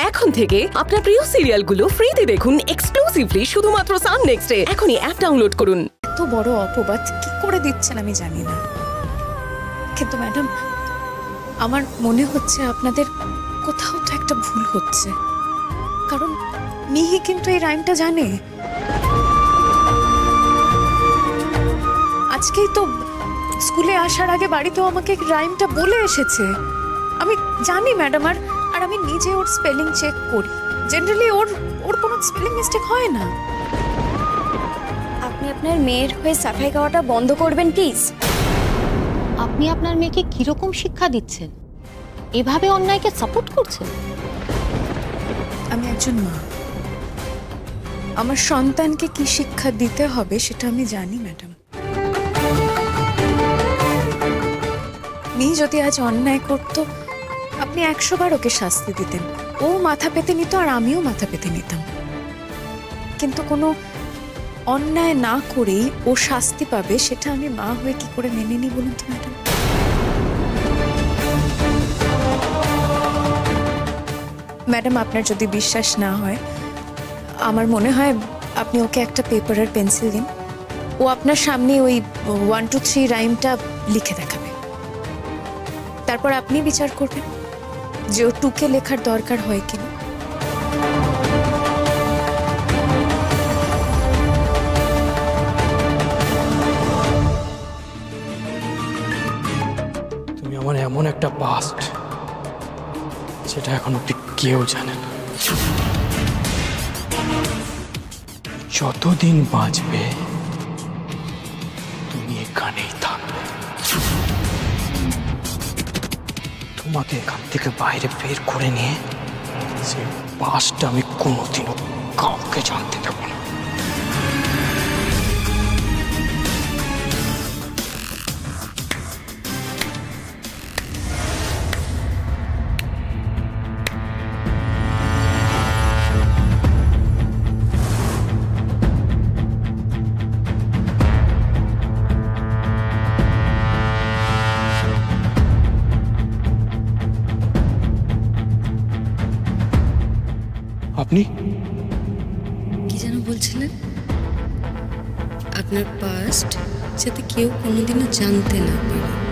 এখন থেকে আপনার প্রিয় সিরিয়ালগুলো ফ্রিতে দেখুন এক্সক্লুসিভলি শুধুমাত্র সান নেক্সটে। এখনই অ্যাপ ডাউনলোড করুন। এত বড় অপবাদ কি করে দিচ্ছেন আমি জানি না, কিন্তু ম্যাডাম আমার মনে হচ্ছে আপনাদের কোথাও তো একটা ভুল হচ্ছে, কারণ মিহি কিন্তু এই রাইমটা জানে। আজকেই তো স্কুলে আসার আগে বাড়িতেও আমাকে রাইমটা বলে এসেছে। আমি জানি ম্যাডাম, আর আমি নিজে ওর স্পেলিং চেক করি। জেনারেলি ওর কোনো স্পেলিং মিস্টেক হয় না। আপনি আপনার মেয়ের হয়ে সাফাই গাওয়াটা বন্ধ করবেন প্লিজ। আপনি আপনার মেয়েকে কিরকম শিক্ষা দিচ্ছেন? এভাবে অন্যায়কে সাপোর্ট করছেন? আমি একজন মা, আমার সন্তানকে কি শিক্ষা দিতে হবে সেটা আমি জানি ম্যাডাম। মেয়ে যদি আজ অন্যায় করতো আপনি 100 বার ওকে শাস্তি দিতেন, ও মাথা পেতে নিত আর আমিও মাথা পেতে নিতাম। কিন্তু কোনো অন্যায় না করেই ও শাস্তি পাবে সেটা আমি মা হয়ে কি করে মেনে নিই বলুন তো ম্যাডাম? ম্যাডাম আপনার যদি বিশ্বাস না হয়, আমার মনে হয় আপনি ওকে একটা পেপার আর পেন্সিল দিন, ও আপনার সামনে ওই 1 2 3 রাইমটা লিখে দেখাবে। তারপর আপনি বিচার করবেন যে ও টুকে লেখার দরকার হয় কিনা। তুমি আমার এমন একটা পাস্ট যেটা এখন অব্দি কেউ জানে না। যতদিন বাঁচবে তুমি এখানেই থাকবে। তোমাকে এখান থেকে বাইরে বের করে নিয়ে সেই পাস্টটা আমি কোনোদিনও কাউকে জানতে দেব না। আপনি কি যেন বলছিলেন? আপনার পাস্ট যাতে কেউ কোনোদিনও জানতে না পারে।